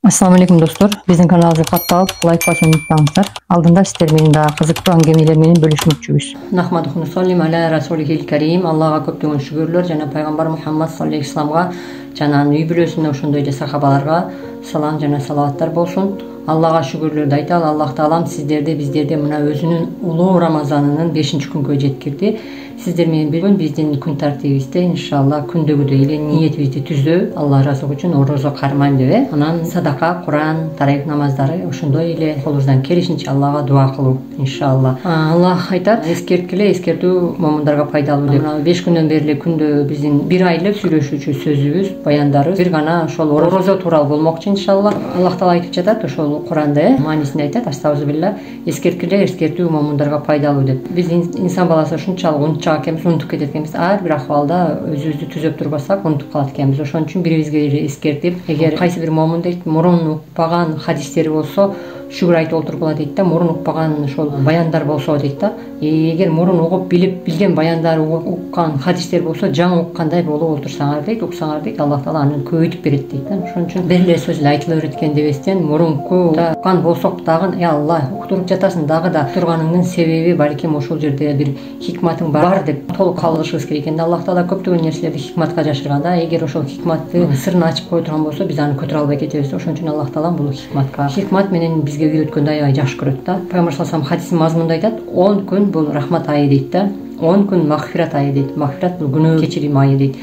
Assalamu alaikum dostlar. Bizning kanalımıza katıp like basmayı unutmanglar. Алдында сиздер менен дагы кызыктуу аңгемелер менен бөлүшмөкчүбүз. Нахмадуху нусаллим аля расулихил карим. Аллага көптөгөн шүгүрлөр жана пайгамбар Мухаммад саллаллаху алейхи вассаламга жана үй бүлөсүнө ошондой эле сахабаларга салам жана салаваттар болсун. Аллага шүгүрлөрдү айталы. Аллах таалам сиздерди биздерди мына өзүнүн улуу Рамазанынын 5-күнгө жеткирди. Сиздер менен билген биздин күн тартибибизде иншалла күндөгүдөй эле ниетибизди түзөө, Алла ыраазылыгы үчүн орозо кармайм деп, анан садака, Куран, тарайып намаздары ошондой эле колубуздан келишинче Аллага дуа кылуу иншалла. Аллах айтат, эскерткиле, эскертүү момундарга пайдалуу деп. 5 күндөн бери эле күндө биздин 1 айлык сүйлөшүүчү сөзүбүз, баяндарыбыз бир гана ошол орозо тууралуу болмокчу иншалла. Аллах таала айтып жатат ошол Куранда, маанисинде айтат, астагфирулла, эскерткиле, эскертүү момундарга пайдалуу деп. Биз инсан баласы ушунчалык унутчак экенбиз, унутуп кетет экенбиз. Ар бир акыбалда өзүбүздү түзөп турбасак унутуп калат экенбиз. Ошон үчүн бирибизге эскертип, эгер кайсы бир момун дейт, мурун укпаган хадистери болсо, шүгүр айтып отургула дейт да, мурун укпаган ошол баяндар болсо дейт да. Эгер мурун угуп билген баяндар уккан хадистер болсо, жаңы уккандай болуп отурсаңар дейт, уксаңар дейт, Аллах таала аны көбөйтүп берет дейт да. Ошон үчүн бир эле сөз эле айтыла берет экен дебестен, мурунку уккан болсок дагы, Алла, уктуруп жатасың дагы да турганыңдын себеби балким ошол жерде бир хикматың бар деп толук кабылышыбыз керек экен. Аллах таала көптөгөн нерселерди хикматка жашырган да. Эгер ошол хикматты сырын ачып кое турган болсо, биз аны көтөрө албай кетебиз. Ошон үчүн Аллах таала бул хикмат менен бизге үйрөткөндө аябай жакшы көрөт да. Пайгамбар саллаллаху алейхи хадисин мазмунда айтат, 10 күн бул рахмат айы дейт да. 10 күн махфират айы дейт. Махфират бул күнөө кечирим айы дейт.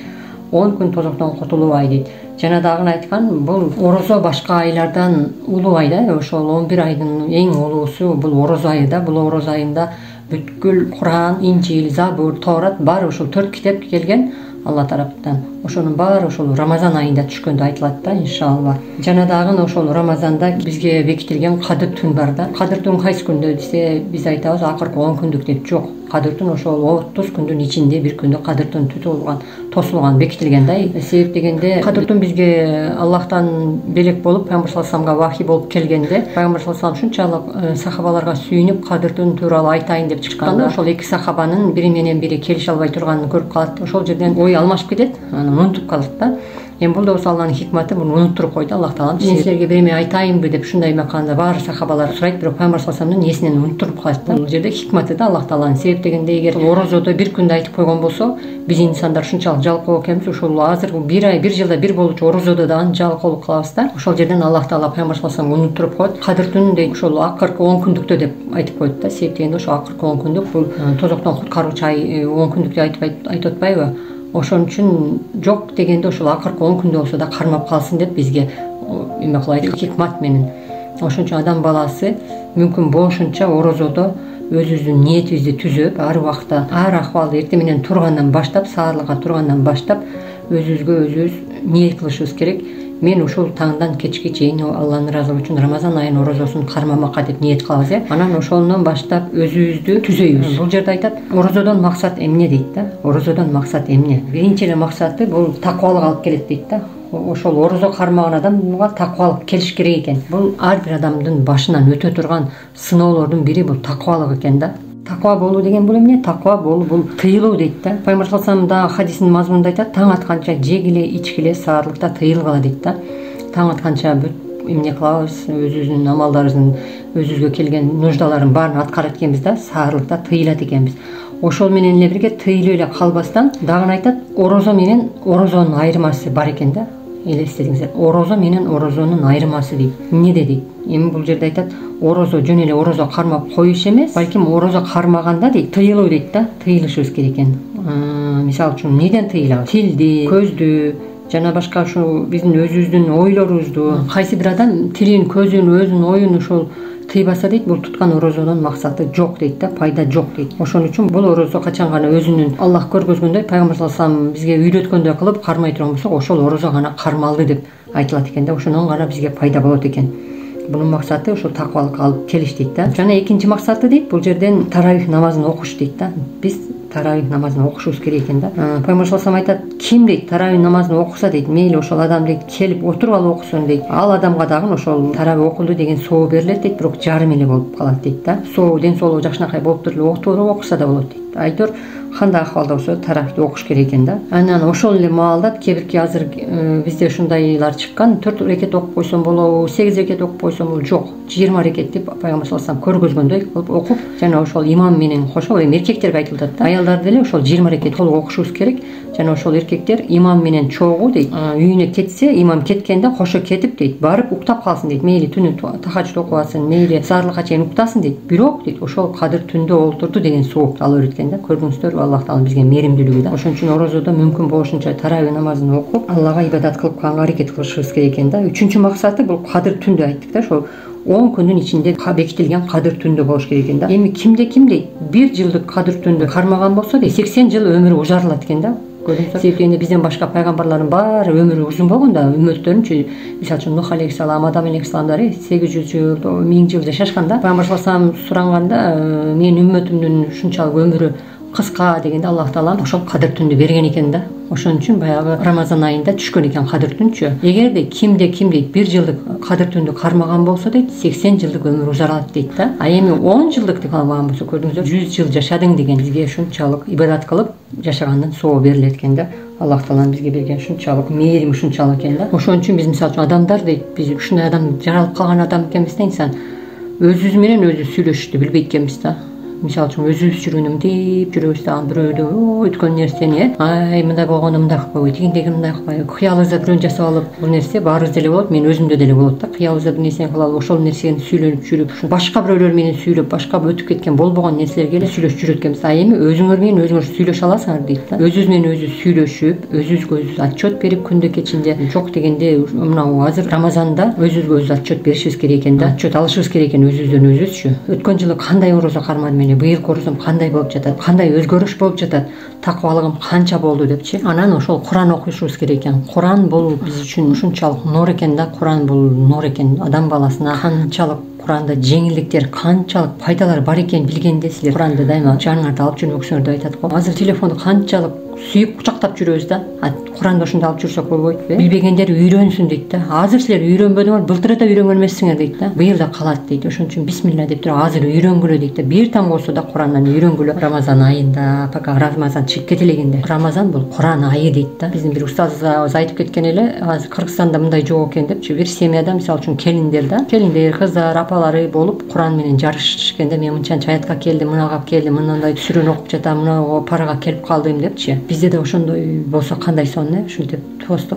10 күн тозоктон кутулуу айы дейт. Жана дагы айткан, бул орозо башка айлардан улуу ай да. Ошол 11 айдын эң улуусу бул орозо айы да. Бул орозо айында бүткүл Куран, Инжил, Забур, Торат баары ошол 4 китеп келген Алла тараптан. Ошонун баары ошол Рамазан айында түшкөндө айтылат да, иншалла. Жана дагы ошол Рамазанда бизге бекитилген кадыр түн бар да. Кадыр түн кайсы күндө десе, биз айтабыз акыркы 10 күндүк деп. Жок. Кадыр түн ошол 30 күндүн ичинде бир күндө кадыр түн тосулган, бекитилген да. Себеп дегенде кадыр түн бизге Аллахтан белек болуп, Пайгамбар саллаллаху алейхи вассаламга вахий болуп келгенде, Пайгамбар саллаллаху алейхи вассалам ушунчалык сахабаларга сүйүнүп кадыр түн тууралуу айтайын деп чыкканда, ошол эки сахабанын бири менен бири келише албай турганын көрүп калат. Ошол жерден ой алмашып кетет, анан унутуп калат да. Эми бул да болсо Алланын хикматы, буну унуттуруп койду Аллах таалам. Мен силерге биреме айтайынбы деп ушундай маканда баары сахабалар сурайт, бирок Пайгамбар саллаллаху алейхи вассаламдын эсинен унуттуруп калат да. Бул жерде хикматы да Аллах тааланын. Себеп дегенде, эгер орозодо бир күндө айтып койгон болсо, биз инсандар ушунчалык жалкоо экенбиз. Ошол азыркы бир ай, бир жылда бир болчу орозодо да анча жалкоолук кылабыз да. Ошол жерден Аллах таала Пайгамбар саллаллаху алейхи вассаламга унуттуруп коет. Кадыр түн дейт, ошол акыркы 10 күндүктө деп айтып коет да. Себеп дегенде ошол акыркы 10 күндүк бул тозоктон куткаруучу ай 10 күндүк деп айтып атпайбы? Ошон үчүн жок дегенде ошол акыркы 10 күндө болсо да кармап калсын деп бизге эме кылайт, хикмат менен. Ошон үчүн адам баласы мүмкүн болушунча орозодо өзүбүздүн ниетибизди түзөп, ар убакта, ар акыбалда эртең менен тургандан баштап, саарлыкка тургандан баштап өзүбүзгө өзүбүз ниет кылышыбыз керек. Мен ушул таңдан кечке чейин Алланын ыраазылыгы үчүн Рамазан айынын орозосун кармамакка деп ниет кылабыз, Анан ошондон баштап өзүбүздү түзөйбүз. Бул жерде айтат, орозодон максат эмне дейт да? Орозодон максат эмне? Биринчи эле максаты бул такыбалык алып келет дейт да. Ошол орозо кармаган адамга такыбалык келиш керек экен. Бул ар бир адамдын башынан өтө турган сыноолордун бири бул такыбалык экен да. Таква болуу деген бул эмне? Таква болуу бул тыйылуу дейт да. Пайгамбар саллаллаху алейхи вассалам хадисинин мазмунунда айтат, таң атканча жегиле, ичкиле, саарлыкта тыйылгыла дейт да. Таң атканча эмне кылабыз? Өзүбүздүн амалдарыбыздын, өзүбүзгө келген нуждаларын баарын аткарат экенбиз да, саарлыкта тыйылат экенбиз. Ошол менен эле бирге тыйылып эле калбастан дагы айтат, орозо менен орозонун айырмасы бар экен да. Элестетиңиздер, орозо менен орозонун айырмасы дейт. Эмне дейт? Эми бул жерде айтат, орозо жөн эле орозо кармап коюш эмес, балким орозо кармаганда дейт, тыйылуу дейт да, тыйылышыбыз керек экен. Мисалы үчүн неден тыйылабыз? Тилди, көздү, жана башка ушу биздин өзүбүздүн ойлорубузду, кайсы бир адам тилин, көзүн, өзүнүн оюн ушул тыйбаса дейт, бул туткан орозонун максаты жок дейт да, пайда жок дейт. Ошон үчүн бул орозо качан гана өзүнүн Аллах көргөзгөндөй, Пайгамбар саллаллаху алейхи вассалам бизге үйрөткөндөй кылып кармай турган болсок, ошол орозо гана кармалды деп айтылат экен да. Ошондон гана бизге пайда болот экен. Бунун максаты ошол такыбалыкка алып келиш дейт да. Жана экинчи максаты дейт, бул жерден таравих намазын окуш дейт да. Биз таравих намазын окушубуз керек экен да. Пайгамбар саллаллаху алейхи вассалам айтат, ким дейт таравих намазын окуса дейт, мейли ошол адам дейт келип отуруп алып окусун дейт, ал адамга дагы ошол таравих окулду деген соо берилет дейт, бирок жарым эле болуп калат дейт да. Соо ден соолугу жакшынакай болуп туруп эле окуса да болот дейт. айтор кандай акыбалда болсо тарапты окуш керек экен да. Анан ошол эле маалда кээ бирки азыр бизде ушундайлар чыккан, 4 рекет окуп койсом болобу, 8 рекет окуп койсом болобу, жок, 20 рекет деп пайгамбар саллаллаху алейхи вассалам көргөзгөндөй кылып окуп, жана ошол имам менен кошо эми эркектерге айтылат да. Аялдар деле ошол 20 рекет толук окушубуз керек. Жана ошол эркектер имам менен чогуу дейт. Үйүнө кетсе, имам кеткенде кошо кетип дейт, барып уктап калсын дейт. Мейли түнү тахаджуд окуп алсын, мейли саарлыкка чейин уктасын дейт. Бирок дейт, ошол кадыр түндө олтурду деген суукту алып өткөн да. Көрдүңүздөрбү, Аллах таала бизге мээримдүүлүгү да. Ошон үчүн орозодо мүмкүн болушунча таравih намазын окуп, Аллага ибадат кылып калганга аракет кылышыбыз керек экен да. Үчүнчү максаты бул кадыр түндө айттык да, ошол 10 күндүн ичинде бекитилген кадыр түндө болуш керек экен да. Эми кимде дейт, 1 жылдык кадыр түндө кармаган болсо дейт, 80 жыл өмүрү ужарылат экен да. Себеби бизден башка пайгамбарлардын баары өмүрү узун болгон да, үммөттөрүнчү. Мисалы үчүн Нух алейхиссалам, Адам алейхиссаламдар 800 жыл, 1000 жыл жашашкан да. Пайгамбар саллаллаху алейхи вассалам суранганда, менин үммөтүмдүн ушунчалык өмүрү кыска дегенде Аллах таала ошол кадыр түндү берген экен да. Ошон үчүн баягы Рамазан айында түшкөн экен кадыр түнчү. Эгерде кимде 1 жылдык кадыр түндү кармаган болсо дейт, 80 жылдык өмүр узарат дейт да. А эми 10 жылдыкты калмаган болсо, көрдүңүздөр, 100 жыл жашадың деген бизге ушунчалык ибадат кылып жашагандын сообу берилет экен да. Аллах тааланын бизге берген ушунчалык мээрим ушунчалык экен да. Ошон үчүн биз мисалы үчүн адамдар дейт, биз ушундай адам жаралып калган адам экенбиз да, инсан өзүбүз менен өзү сүйлөшүштү билбейт экенбиз да. Мисалы үчүн өзүбүз жүргөндө мынтип жүрөбүз да, бирөөдө өткөн нерсени, ай мындай болгондо мындай кылып койбой, тигиндеги мындай кылбай, кыялыбызда бирөөнү жасап алып, бул нерсе баарыбыз деле болот, мен өзүмдө деле болот да. Кыялыбызда бир нерсени кылып алып, ошол нерсени сүйлөнүп жүрүп, башка бирөөлөр менен сүйлөп, башка өтүп кеткен болбогон нерселерге эле сүйлөшүп жүрөт экенбиз. А эми өзүңөр менен өзүңөр сүйлөшө аласыңар дейт да. Өзүбүз менен өзү сүйлөшүп, өзүбүзгө өзүбүз отчет берип, күндө кечинде жок дегенде мына азыр Рамазанда өзүбүзгө өзү отчет беришибиз керек экен да. Отчет алышыбыз керек экен өзүбүздөн өзүбүзчү. Өткөн жылы кандай орозо кармадым эле, быйылкы орозом кандай болуп жатат, кандай өзгөрүш болуп жатат, такыбалыгым канча болду депчи. Анан ошол Куран окушубуз керек экен. Куран бул биз үчүн ушунчалык нур экен да. Куран бул нур экен. Адам баласына канчалык Куранда жеңилдиктер, канчалык пайдалар бар экенин билгенде силер Куранды дайыма жаныңарда алып жүрмөксүңөр деп айтат го. Азыр телефонду канчалык сүйүп кучактап жүрөбүз да. Куранды ошондой алып жүрсөк болбойт беле? Билбегендер үйрөнсүн дейт да. Азыр силер үйрөнбөдүңөр, былтыр да үйрөнгөн эмессиңер дейт да. Быйыл да калат дейт. Ошон үчүн бисмилла деп туруп азыр үйрөнгүлө дейт да. Бир таң болсо да Курандан үйрөнгүлө. Рамазан айында, пока Рамазан чыгып кете элегенде. Рамазан бул Куран айы дейт да. Биздин бир устазыбыз айтып кеткен эле, азыр Кыргызстанда мындай жок экен депчи. Бир семьяда мисалы үчүн келиндер, кыздар, апалары болуп Куран менен жарышышкенде, мен мынчанча аятка келдим, мынага келдим, мындай сүрөнү окуп жатам, мына парага келип калдым депчи. Бизде да ошондой болсо кандай сонун, ушинтип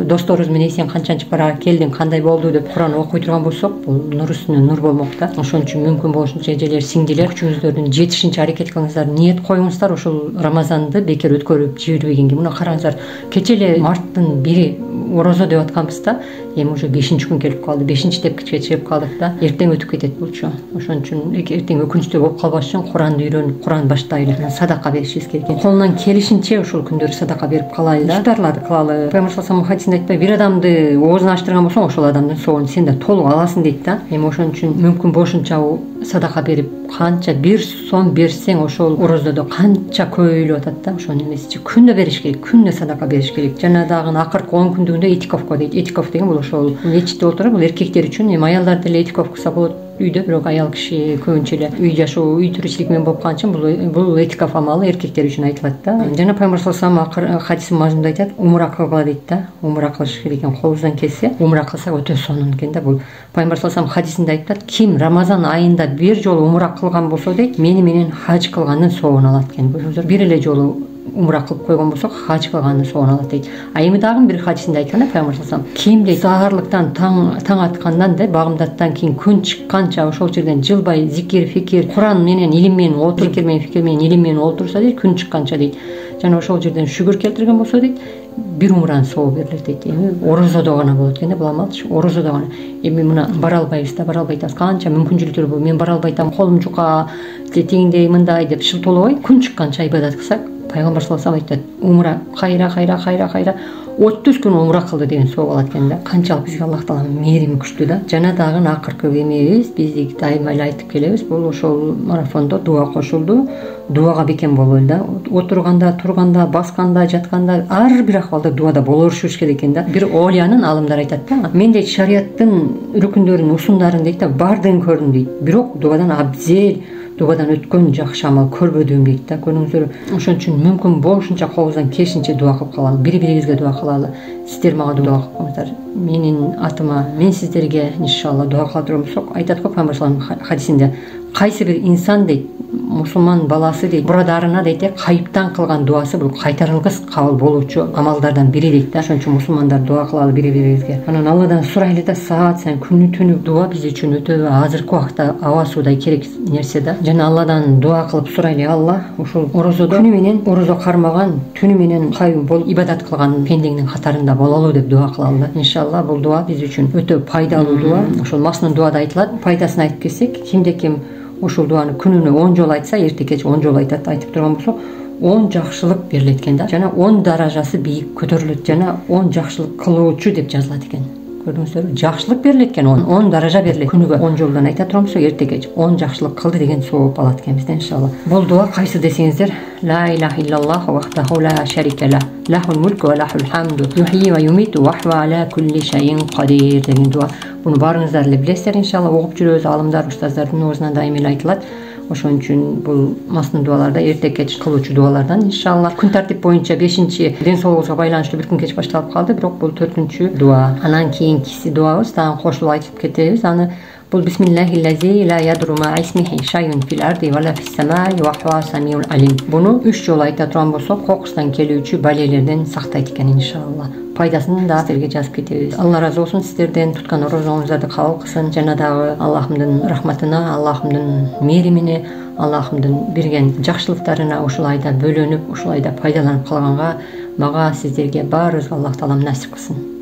досторубуз менен сен канчанчы парага келдиң, кандай болду деп Куран окуй турган болсок, бул нур үстүнө нур болмок да. Ошон үчүн мүмкүн болушунча эжелер, сиңдилер, күчүңүздөрдүн жетишинче аракет кылыңыздар, ниет коюңуздар ошол Рамазанды бекер өткөрүп жибербегенге. Мына караңыздар, кече эле марттын 1 орозо деп атканбыз да, эми уже 5-күн келип калды, 5-тепкичке чыгып калдык да. Эртең өтүп кетет булчу. Ошон үчүн эртең өкүнүчтүү болуп калбаш үчүн Куранды үйрөнүп, Куран баштайлы, садака беришибиз керек экен. Колунан келишинче ошол күндөр садака берип калайлы, ифтарларды кылалы. Пайгамбар саллаллаху хадисинде айтпай, бир адамды оозун ачтырган болсоң, ошол адамдын соолун сен да толук аласың дейт да. Эми ошон үчүн мүмкүн болушунча садака берип, канча 1 сом берсең ошол орозодо канча көбөйлүп атат да. Ошону эмесичи күндө бериш керек, күндө садака бериш керек. Жана дагы акыркы 10 күндүгүндө этиковко дейт. Этиков деген бул ошол мечитте отуруп, бул эркектер үчүн, эми аялдар деле этиков кылса болот үйдө, бирок аял киши көбүнчө эле үй жашоо, үй тиричилик менен болуп калган үчүн бул этиков амалы эркектер үчүн айтылат да. Жана Пайгамбар саллаллаху алейхи вассалам хадистин мазмунда айтат, умра кылгыла дейт да. Умра кылыш керек экен, колубуздан келсе, умра кылсак өтө сонун экен да. Бул Пайгамбар саллаллаху алейхи вассалам хадисинде айтат, ким Рамазан айында бир жолу умра кылган болсо дейт, мени менен хаж кылгандын сообун алат экен. Бир эле жолу умра кылып койгон болсок, хаж кылгандын сообун алат дейт. А эми дагы бир хадисинде айтканда Пайгамбар саллаллаху алейхи вассалам, ким дейт саарлыктан таң аткандан деп багымдаттан кийин күн чыкканча ошол жерден жылбай зикир, фикир, Куран менен, илим менен отуруп, зикир менен, фикир менен, илим менен отурса дейт, күн чыкканча дейт. Жана ошол жерден шүгүр келтирген болсо дейт, бир умранын сообу берилет дейт. Эми орозодо гана болот экен да бул амалчы, орозодо гана. Эми мына бара албайбыз да, бара албайбыз. Канча мүмкүнчүлүктөр бар. Мен бара албайтам, колум жука, тигиндей мындай деп шылтоолобой күн чыкканча ибадат кылсак, Пайгамбар саллаллаху алейхи вассалам айтат, умра кайра 30 күн умра кылды деген сооп алат экен да. Канчалык бизге Аллах тааланын мээрими күчтүү да. Жана дагы акыркы эмебиз, биз дайыма эле айтып келебиз, бул ошол марафондо дуа кошулду. Дуага бекем бололу да. Отурганда, турганда, басканда, жатканда, ар бир акыбалда дуада боло беришибиз керек экен да. Бир олиянын алымдар айтат да, мен дейт шариаттын рүкүндөрүн, усундарын дейт да бардыгын көрдүм дейт. Бирок дуадан абзел, дуадан өткөн жакшы амал көрбөдүм дейт да. Көрүңүздөр, ошон үчүн мүмкүн болушунча колубуздан келишинче дуа кылып калалы, бири-бирибизге дуа кылалы. Сиздер мага дуа кылып коңуздар. Менин атыма мен сиздерге иншалла дуа кыла турган болсок, айтат го Пайгамбар саллаллаху алейхи хадисинде, кайсы бир инсан дейт, мусулман баласы дейт, бурадарына дейт, кайыптан кылган дуасы бул кайтарылгыс кабыл болуучу амалдардан бири дейт да. Ошон үчүн мусулмандар дуа кылалы бири-бирибизге. Анан Алладан сурайлы да, саат сайын күнү түнү дуа биз үчүн өтө азыркы убакта аба суудай керек нерсе да. Жана Алладан дуа кылып сурайлы, Алла ушул орозодо күнү менен орозо кармаган, түнү менен кайым болуп ибадат кылган пендеңдин катарында бололу деп дуа кылалы да. Иншалла бул дуа биз үчүн өтө пайдалуу дуа. Ошол маснун дуада айтылат. Пайдасын айтып келсек, кимде-ким ушул дуаны күнүнө 10 жолу айтса, эрте кеч 10 жолу айтат. Айтып турган болсок, 10 жакшылык берилет экен да. Жана 10 даражасы бийик көтөрүлөт, жана 10 жакшылык кылуучу деп жазылат экен. Көрдүңүздөрбү? Жакшылык берилет экен, 10 даража берилет. Күнүгө 10 жолдан айта турган болсок, эрте кеч 10 жакшылык кылды деген сооп алат экенбиз да иншалла. Бул дуа кайсы десеңиздер, ла илаха иллаллах вахдаху ла шарика ла, лахул мулку ва лахул хамду, юхйи ва юмиту ва хуа аля кулли шайин кадир деген дуа. Буну баарыңыздар эле билесиздер иншалла. Угуп жүрөбүз, алымдар, устаздардын оозунан дайыма эле айтылат. Ошон үчүн бул маснун дуаларда эрте кеч кылуучу дуалардан иншалла. Күн тартип боюнча 5-чи ден соолугубузга байланыштуу бир күн кеч башталып калды, бирок бул 4-чү дуа. Анан кийинкиси дуабыз дагы кошулуп айтып кетебиз. Аны бул бисмиллахиллази ла ядру ма исмихи шайун фил арди ва ла фис самаи ва хуа самиул алим. Буну 3 жолу айта турган болсок, кокустан келүүчү балелерден сактайт экен иншалла. Пайдасын да сиздерге жазып кетебиз. Алла разы болсун сиздерден, туткан орозоңуздарды кабыл кылсын. Жана дагы Аллахымдын рахматына, Аллахымдын мээримине, Аллахымдын берген жакшылыктарына ушул айда бөлөнүп, ушул айда пайдаланып калганга мага, сиздерге, баарыбызга Аллах таалам насип кылсын.